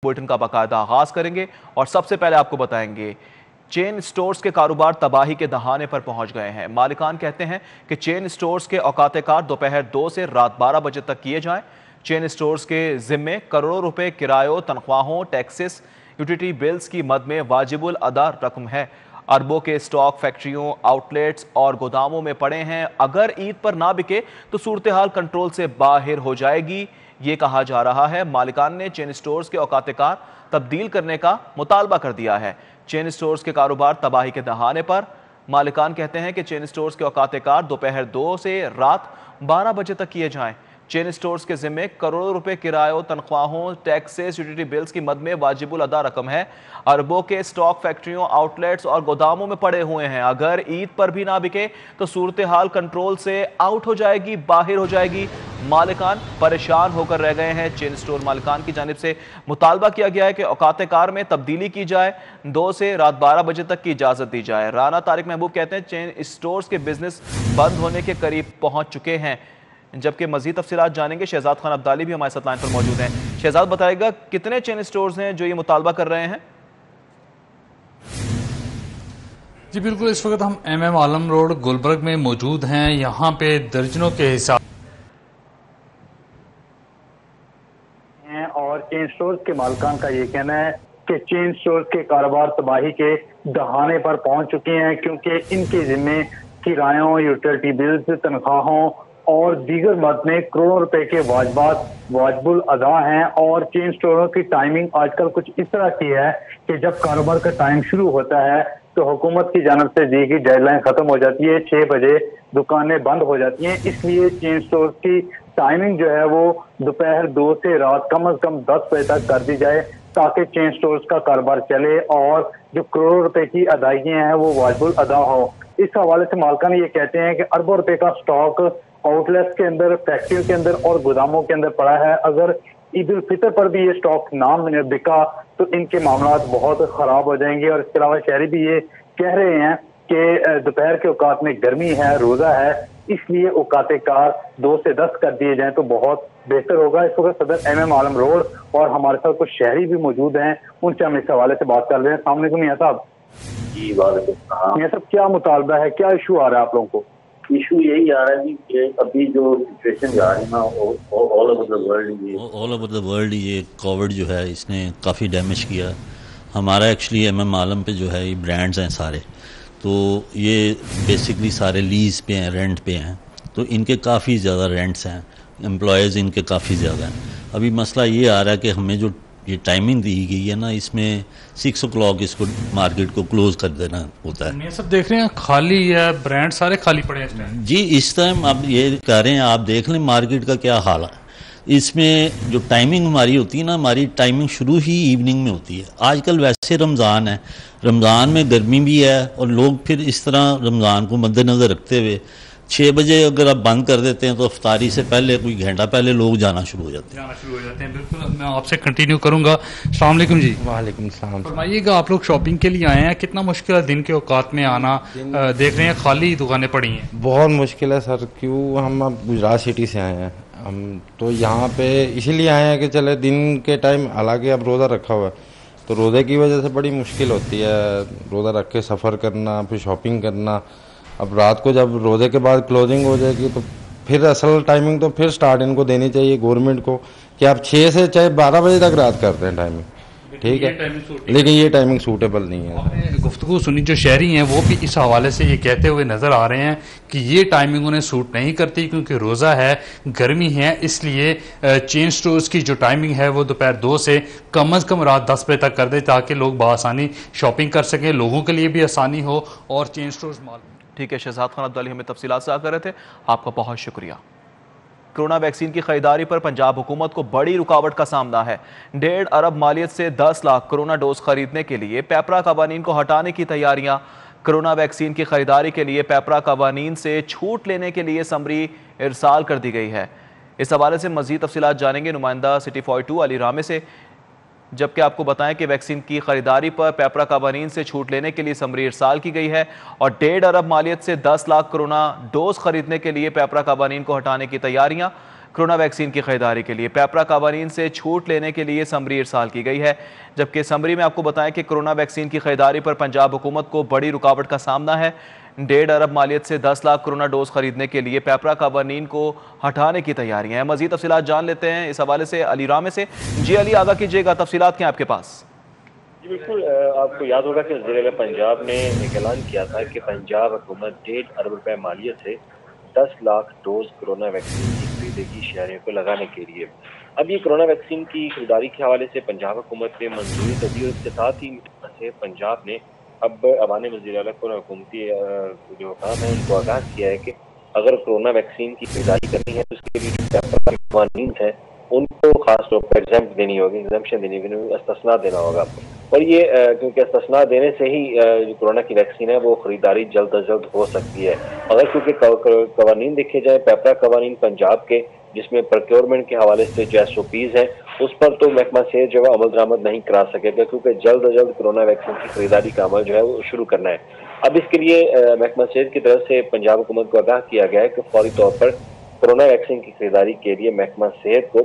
Bulletin का बाकायदा आगाज करेंगे और सबसे पहले आपको बताएंगे चेन स्टोर्स के कारोबार तबाही के दहाने पर पहुंच गए हैं। मालिकान कहते हैं कि चेन स्टोर्स के औकात कार दोपहर 2 से रात 12 बजे तक किए जाएं। चेन स्टोर्स के जिम्मे करोड़ों रुपए किरायों, तनख्वाहों, टैक्सेस, यूटिलिटी बिल्स की मद में वाजिबुल अदा रकम है। अरबों के स्टॉक फैक्ट्रियों, आउटलेट्स और गोदामों में पड़े हैं। अगर ईद पर ना बिके तो सूरत हाल कंट्रोल से बाहर हो जाएगी, ये कहा जा रहा है। मालिकान ने चेन स्टोर्स के औकात कार तब्दील करने का मुतालबा कर दिया है। चेन स्टोर्स के कारोबार तबाही के दहाने पर मालिकान कहते हैं कि चेन स्टोर्स के औकात कार दोपहर 2 से रात 12 बजे तक किए जाएं। चेन स्टोर्स के जिम्मे करोड़ों रुपए किरायों, तनख्वाहों, टैक्सेस, यूटिलिटी बिल्स की मद में वाजिबुल अदा रकम है। अरबों के स्टॉक फैक्ट्रियों, आउटलेट्स और गोदामों में पड़े हुए हैं। अगर ईद पर भी ना बिके तो सूरत हाल कंट्रोल से आउट हो जाएगी, बाहर हो जाएगी। मालिकान परेशान होकर रह गए हैं। चेन स्टोर मालिकान की जानिब से मुतालबा किया गया है कि औकात कार में तब्दीली की जाए, 2 से रात 12 बजे तक की इजाजत दी जाए। राना तारिक महबूब कहते हैं चेन स्टोर्स के बिजनेस बंद होने के करीब पहुंच चुके हैं। जबकि मजीद तफसीलात जानेंगे, शहजाद खान अब्दाली भी हमारे साथ लाइन पर मौजूद हैं। शहजाद, बताएगा कितने चेन स्टोर्स हैं जो ये मुतालबा कर रहे हैं? जी बिल्कुल, इस वक्त हम MM आलम रोड गुलबर्ग में मौजूद हैं। यहाँ पे दर्जनों के हिसाब और चेन स्टोर्स के मालिकान का ये कहना है कि चेन स्टोर्स के कारोबार तबाही के दहाने पर पहुंच चुके हैं, क्योंकि इनके जिम्मे किरायों, यूटिलिटी बिल्स, तनख्वाहों और दीगर मद में करोड़ों रुपए के वाजिबुल अदा हैं। और चेन स्टोरों की टाइमिंग आजकल कुछ इस तरह की है कि जब कारोबार का टाइम शुरू होता है तो हुकूमत की जानब से दी गई डेडलाइन खत्म हो जाती है, 6 बजे दुकानें बंद हो जाती हैं। इसलिए चेन स्टोर की टाइमिंग जो है वो दोपहर 2 से रात कम से कम 10 बजे तक कर दी जाए, ताकि चेन स्टोर्स का कारोबार चले और जो करोड़ों रुपए की अदायगियां हैं वो वाजिबुल अदा हो। इस हवाले से मालिकान ये कहते हैं कि अरबों रुपए का स्टॉक आउटलेट्स के अंदर, फैक्ट्रियों के अंदर और गोदामों के अंदर पड़ा है। अगर ईद उल फितर पर भी ये स्टॉक ना बिका तो इनके मामला बहुत खराब हो जाएंगे। और इसके अलावा शहरी भी ये कह रहे हैं कि दोपहर के औकात में गर्मी है, रोजा है, इसलिए औकात कार 2 से 10 कर दिए जाएं तो बहुत बेहतर होगा। इस वक्त सदर MM आलम रोड और हमारे साथ कुछ शहरी भी मौजूद हैं, उनसे हम इस हवाले से बात कर रहे हैं। अस्सलाम वालेकुम मियां साहब। जी वालेकुम। मियां साहब, क्या मुतालबा है, क्या इशू आ रहा है आप लोगों को? इशू यही आ रहा है कि अभी जो सिचुएशन जा रही है ना ऑल ओवर द वर्ल्ड, ये कोविड जो है इसने काफ़ी डैमेज किया। हमारा एक्चुअली MM आलम पे जो है ये ब्रांड्स हैं सारे, तो ये बेसिकली सारे लीज पे हैं, रेंट पे हैं, तो इनके काफ़ी ज़्यादा रेंट्स हैं, एम्प्लॉयज़ इनके काफ़ी ज़्यादा हैं। अभी मसला ये आ रहा है कि हमें जो ये टाइमिंग दी गई है ना, इसमें 6 o'clock इसको मार्केट को क्लोज कर देना होता है। ये सब देख रहे हैं खाली है, ब्रांड सारे खाली पड़े हैं इस टाइम। जी इस टाइम आप ये कह रहे हैं, आप देख लें मार्केट का क्या हाल है। इसमें जो टाइमिंग हमारी होती है ना, हमारी टाइमिंग शुरू ही इवनिंग में होती है। आजकल वैसे रमज़ान है, रमज़ान में गर्मी भी है और लोग फिर इस तरह रमज़ान को मद्देनज़र रखते हुए 6 बजे अगर आप बंद कर देते हैं तो अफ्तारी से पहले कोई घंटा पहले लोग जाना शुरू हो जाते हैं। बिल्कुल, मैं आपसे कंटिन्यू करूंगा। अस्सलाम वालेकुम जी। वालेकुम सलाम। फरमाइएगा, आप लोग शॉपिंग के लिए आए हैं, कितना मुश्किल है दिन के औकात में आना? देख रहे हैं खाली दुकानें पड़ी हैं। बहुत मुश्किल है सर, क्यों हम अब गुजरात सिटी से आए हैं, हम तो यहाँ पे इसीलिए आए हैं कि चले दिन के टाइम, हालांकि अब रोज़ा रखा हुआ है तो रोज़े की वजह से बड़ी मुश्किल होती है, रोज़ा रख के सफ़र करना, फिर शॉपिंग करना। अब रात को जब रोज़े के बाद क्लोजिंग हो जाएगी तो फिर असल टाइमिंग तो फिर स्टार्ट इनको देनी चाहिए गवर्नमेंट को कि आप 6 से चाहे 12 बजे तक रात करते हैं टाइमिंग, ठीक है, लेकिन ये टाइमिंग सूटेबल नहीं है। आपने गुफ्तगू सुनी, जो शहरी हैं वो भी इस हवाले से ये कहते हुए नज़र आ रहे हैं कि ये टाइमिंग उन्हें सूट नहीं करती, क्योंकि रोज़ा है, गर्मी है, इसलिए चेन स्टोर्स की जो टाइमिंग है वो दोपहर 2 से कम रात 10 बजे तक कर दे, ताकि लोग बआसानी शॉपिंग कर सकें, लोगों के लिए भी आसानी हो और चेन स्टोर्स माल। ठीक है, शहजाद खान अब्दाली हमें तफसीलात से कर रहे थे, आपका बहुत शुक्रिया। कोरोना वैक्सीन की खरीदारी पर पंजाब हुकूमत को बड़ी रुकावट का सामना है। 1.5 अरब मालियत से 10 लाख कोरोना डोज खरीदने के लिए पैपरा कवानीन को हटाने की तैयारियां। कोरोना वैक्सीन की खरीदारी के लिए पैपरा कवानीन से छूट लेने के लिए समरी इरसाल कर दी गई है। इस हवाले से मजीद तफसीलात जानेंगे नुमाइंदा सिटी 42 अली रामे से। जबकि आपको बताएं कि वैक्सीन की खरीदारी पर पैपरा कवानीन से छूट लेने के लिए समरी इरसाल की गई है और 1.5 अरब मालियत से 10 लाख कोरोना डोज खरीदने के लिए पैपरा कवानीन को हटाने की तैयारियां। कोरोना वैक्सीन की खरीदारी के लिए पैपरा कवानीन से छूट लेने के लिए समरी इरसाल की गई है। जबकि समरी में आपको बताएं कि कोरोना वैक्सीन की खरीदारी पर पंजाब हुकूमत को बड़ी रुकावट का सामना है। 1.5 अरब मालियत से 10 लाख कोरोना डोज खरीदने के लिए पैपरा कवानीन को हटाने की तैयारियां हैं। मजीद तफसीलात जान लेते हैं इस हवाले से अली रामे से। जी अली, आगाह कीजिएगा, तफसीलात क्या आपके पास? जी बिल्कुल, आपको याद होगा कि वज़ीर पंजाब ने एक ऐलान किया था कि पंजाब हुकूमत 1.5 अरब रुपए मालियत से 10 लाख डोज कोरोना वैक्सीन की खरीदेगी शहरियों को लगाने के लिए। अब ये कोरोना वैक्सीन की खरीदारी के हवाले से पंजाब हुकूमत ने मंजूरी दे दी और इसके साथ ही से पंजाब ने अब अवाने वज़ीर आला को हुकूमती जो काम है उनको आगाह किया है कि अगर कोरोना वैक्सीन की खरीदारी करनी है तो उसके लिए जो कवानीन है उनको खास तौर पर एग्जाम देनी होगी, एग्जाम्पशन देनी होगी, इस्तिस्ना देना होगा। और ये क्योंकि इस्तिस्ना देने से ही जो कोरोना की वैक्सीन है वो खरीदारी जल्द अज जल्द हो सकती है। अगर क्योंकि कवानीन देखे जाए, पैपरा कवानीन पंजाब के जिसमें प्रोक्योरमेंट के हवाले से जो SOPs है उस पर तो महकमा सेहत जो है अमल दरामद नहीं करा सकेगा, क्योंकि जल्द अज जल्द कोरोना वैक्सीन की खरीदारी का अमल जो है वो शुरू करना है। अब इसके लिए महकमा सेहत की तरफ से पंजाब हुकूमत को आगाह किया गया है कि फौरी तौर पर कोरोना वैक्सीन की खरीदारी के लिए महकमा सेहत को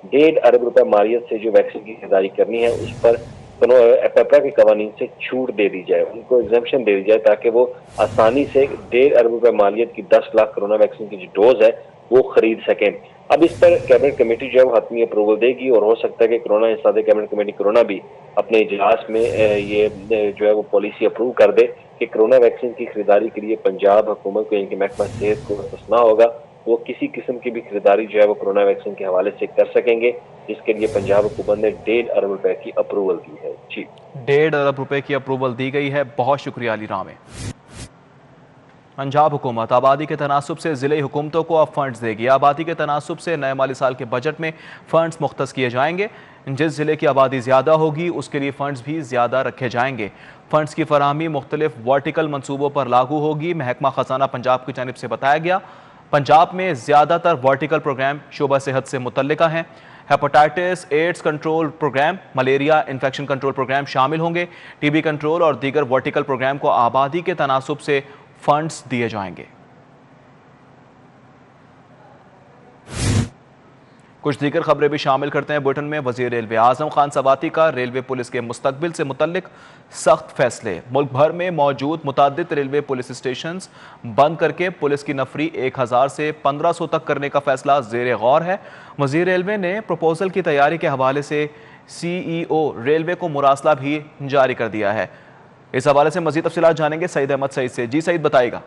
1.5 अरब रुपए मालियत से जो वैक्सीन की खरीदारी करनी है उस पर पैपरा के कवानीन से छूट दे दी जाए, उनको एग्जाम्पशन दे दी जाए ताकि वो आसानी से 1.5 अरब रुपए मालियत की 10 लाख कोरोना वैक्सीन की जो डोज है वो खरीद सकें। अब इस पर कैबिनेट कमेटी जो है वो हतमी अप्रूवल देगी और हो सकता है कि कोरोना इंसदाद कैबिनेट कमेटी कोरोना भी अपने इजलास में ये जो है वो पॉलिसी अप्रूव कर दे कि कोरोना वैक्सीन की खरीदारी के लिए पंजाब हुकूमत को, इनके महकमा सेहत को इस्तिस्ना होगा, वो किसी किस्म की भी खरीदारी जो है वो कोरोना वैक्सीन के हवाले से कर सकेंगे। इसके लिए पंजाब हुकूमत ने 1.5 अरब रुपए की अप्रूवल दी है। जी, 1.5 अरब रुपए की अप्रूवल दी गई है। बहुत शुक्रिया अली रामे। पंजाब हुकूमत आबादी के तनासुब से ज़िले हुकूमतों को अब फंड्स देगी। आबादी के तनासुब से नए माली साल के बजट में फंड्स मुख्तस किए जाएंगे। जिस ज़िले की आबादी ज़्यादा होगी उसके लिए फ़ंड्स भी ज़्यादा रखे जाएंगे। फ़ंड्स की फराहमी मुख्तलिफ वर्टिकल मनसूबों पर लागू होगी। महकमा ख़जाना पंजाब की जानिब से बताया गया, पंजाब में ज़्यादातर वर्टिकल प्रोग्राम शोबा सेहत से मुतल्लिका हैं। Hepatitis AIDS control programme, malaria infection control programme शामिल होंगे। TB कंट्रोल और दीगर वर्टिकल प्रोग्राम को आबादी के तनासुब से फंड्स दिए जाएंगे। कुछ दीगर खबरें भी शामिल करते हैं बुलेटिन में। वज़ीर रेलवे आज़म खान सवाती का रेलवे पुलिस के मुस्तकबिल से मुतल्लिक सख्त फैसले। मुल्क भर में मौजूद मुतादिद रेलवे पुलिस स्टेशन बंद करके पुलिस की नफरी 1000 से 1500 तक करने का फैसला ज़ेर गौर है। वज़ीर रेलवे ने प्रपोजल की तैयारी के हवाले से CEO रेलवे को मुरासला भी जारी कर दिया है। इस हवाले से मज़ीद तफसीलात जानेंगे सईद अहमद सईद से। जी सईद, बताइएगा।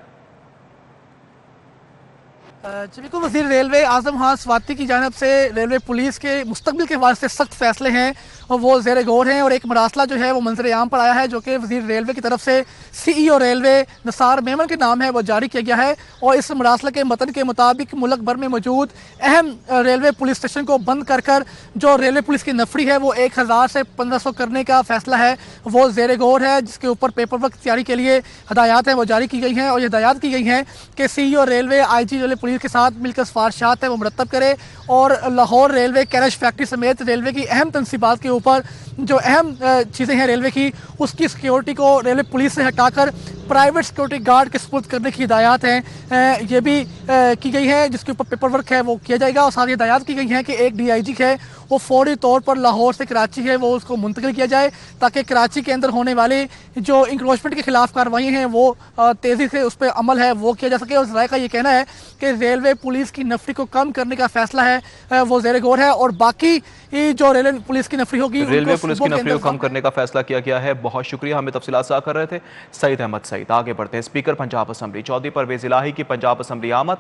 बिल्कुल, वज़ीर रेलवे आज़म खान सवाती की जानिब से रेलवे पुलिस के मुस्तकबिल के हवाले से सख्त फैसले हैं और वो ज़ेर गौर हैं। और एक मरासला जो है वो मंजर आम पर आया है जो कि वज़ीर रेलवे की तरफ से CEO रेलवे निसार मेमन के नाम है वो जारी किया गया है। और इस मरासले के मतन के मुताबिक मुल्क भर में मौजूद अहम रेलवे पुलिस स्टेशन को बंद कर कर जो रेलवे पुलिस की नफरी है वो 1000 से 1500 करने का फैसला है वो ज़ेर गौर है, जिसके ऊपर पेपर वर्क तैयारी के लिए हदायत हैं वो जारी की गई हैं। और ये हदायत की गई हैं कि CEO railway IG railway police के साथ मिलकर सिफारिशात है वो मुरतब करे और लाहौर रेलवे कैरेज फैक्ट्री समेत रेलवे की अहम तनसीबात के ऊपर जो अहम चीज़ें हैं रेलवे की उसकी सिक्योरिटी को रेलवे पुलिस से हटाकर प्राइवेट सिक्योरिटी गार्ड के सपुर्द करने की हिदायत हैं ये भी की गई है, जिसके ऊपर पेपर वर्क है वो किया जाएगा। और साथ ही हिदायत की गई है कि एक DIG है वो फौरी तौर पर लाहौर से कराची है वो उसको मुंतकिल किया जाए ताकि कराची के अंदर होने वाली जो इंक्रोचमेंट के खिलाफ कार्रवाई हैं वो तेज़ी से उस पर अमल है वो किया जा सके। और ज़राए का ये कहना है कि रेलवे पुलिस की नफरी को कम करने का फैसला है वो ज़ेर गौर है और बाकी जो रेलवे पुलिस की नफरी होगी रेलवे पुलिस की नफरी को कम करने का फैसला किया गया है। बहुत शुक्रिया, हमें तफसीलात साझा कर रहे थे सईद अहमद सईद। आगे बढ़ते हैं। स्पीकर पंजाब असम्बली चौधरी परवेज इलाही की पंजाब असम्बली आमद।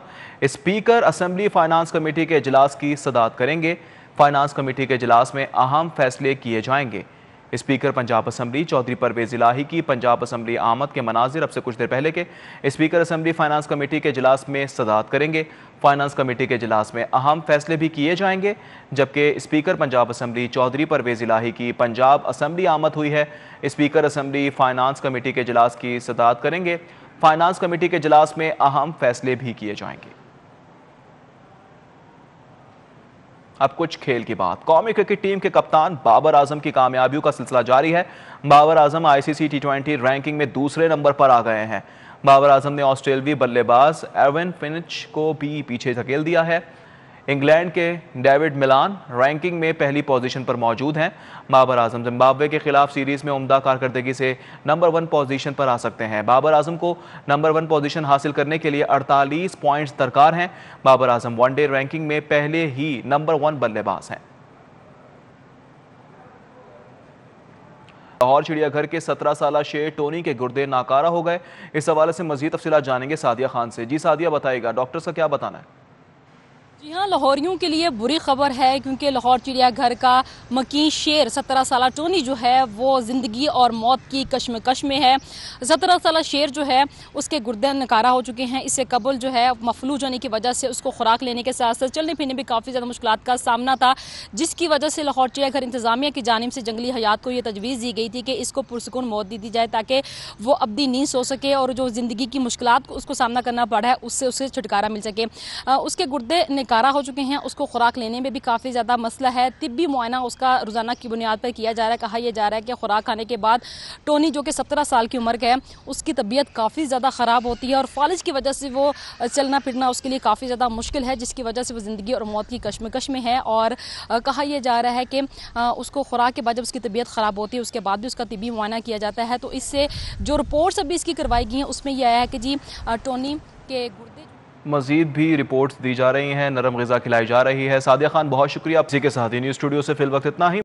स्पीकर असम्बली फाइनेंस कमेटी के इजलास की सदारत करेंगे। फाइनेंस कमेटी के इजलास में अहम फैसले किए जाएंगे। स्पीकर पंजाब असम्बली चौधरी परवेज इलाही की पंजाब असम्बली आमद के मनाजिर अब से कुछ देर पहले के स्पीकर असम्बली फाइनेंस कमेटी के इजलास में सदारत करेंगे। फाइनेंस कमेटी के इजलास में अहम फैसले भी किए जाएंगे। जबकि स्पीकर पंजाब असम्बली चौधरी परवेज इलाही की पंजाब असम्बली आमद हुई है। स्पीकर असम्बली फाइनेंस कमेटी के इजलास की सदारत करेंगे। फाइनेंस कमेटी के इजलास में अहम फैसले भी किए जाएंगे। अब कुछ खेल की बात। कौमी क्रिकेट टीम के कप्तान बाबर आजम की कामयाबियों का सिलसिला जारी है। Babar Azam ICC T20 ranking में दूसरे नंबर पर आ गए हैं। बाबर आजम ने ऑस्ट्रेलियावी बल्लेबाज एरविन फिंच को भी पीछे धकेल दिया है। इंग्लैंड के डेविड मिलान रैंकिंग में पहली पोजीशन पर मौजूद हैं। बाबर आजम जिम्बाब्वे के खिलाफ सीरीज में उम्दा कारकर्दगी से नंबर 1 पोजीशन पर आ सकते हैं। बाबर आजम को नंबर 1 पोजीशन हासिल करने के लिए 48 पॉइंट्स दरकार हैं। बाबर आजम वनडे रैंकिंग में पहले ही नंबर 1 बल्लेबाज हैं। लाहौर चिड़ियाघर के 17 साला शेर टोनी के गुर्दे नाकारा हो गए। इस हवाले से मजीद तफसीलात जानेंगे सादिया खान से। जी सादिया, बताइएगा डॉक्टर्स का क्या बताना है? जी हाँ, लाहौरियों के लिए बुरी खबर है क्योंकि लाहौर चिड़ियाघर का मकीन शेर 17 साला टोनी जो है वो ज़िंदगी और मौत की कश्मकश में है। 17 साला शेर जो है उसके गुर्दे नकारा हो चुके हैं। इससे कबल जो है मफलूज होने की वजह से उसको खुराक लेने के साथ साथ चलने फिरने में काफ़ी ज़्यादा मुश्किलात का सामना था, जिसकी वजह से लाहौर चिड़ियाघर इंतज़ामिया की जानिब से जंगली हयात को ये तजवीज़ दी गई थी कि इसको पुरसुकून मौत दी जाए ताकि वो अब्दी नींद सो सके और जो ज़िंदगी की मुश्किलात को उसको सामना करना पड़ा है उससे उसे छुटकारा मिल सके। उसके गुर्दे नकारा हो चुके हैं, उसको खुराक लेने में भी काफ़ी ज़्यादा मसला है। तिब्बी मुआयना उसका रोज़ाना की बुनियाद पर किया जा रहा है। कहा यह जा रहा है कि खुराक खाने के बाद टोनी जो कि 17 साल की उम्र का है उसकी तबीयत काफ़ी ज़्यादा ख़राब होती है और फालिज की वजह से वो चलना फिरना उसके लिए काफ़ी ज़्यादा मुश्किल है, जिसकी वजह से वो ज़िंदगी और मौत की कश्मकश में है। और कहा यह जा रहा है कि उसको खुराक के बाद जब उसकी तबीयत ख़राब होती है उसके बाद भी उसका तिब्बी मुआयना किया जाता है। तो इससे जो रिपोर्ट्स अभी इसकी करवाई गई हैं उसमें यह आया है कि जी टोनी के गुर्दे मजीद भी रिपोर्ट्स दी जा रही हैं, नरम ग़िज़ा खिलाई जा रही है। सादिया खान, बहुत शुक्रिया। इसी के साथ ही न्यूज़ स्टूडियो से फिल वक्त इतना ही।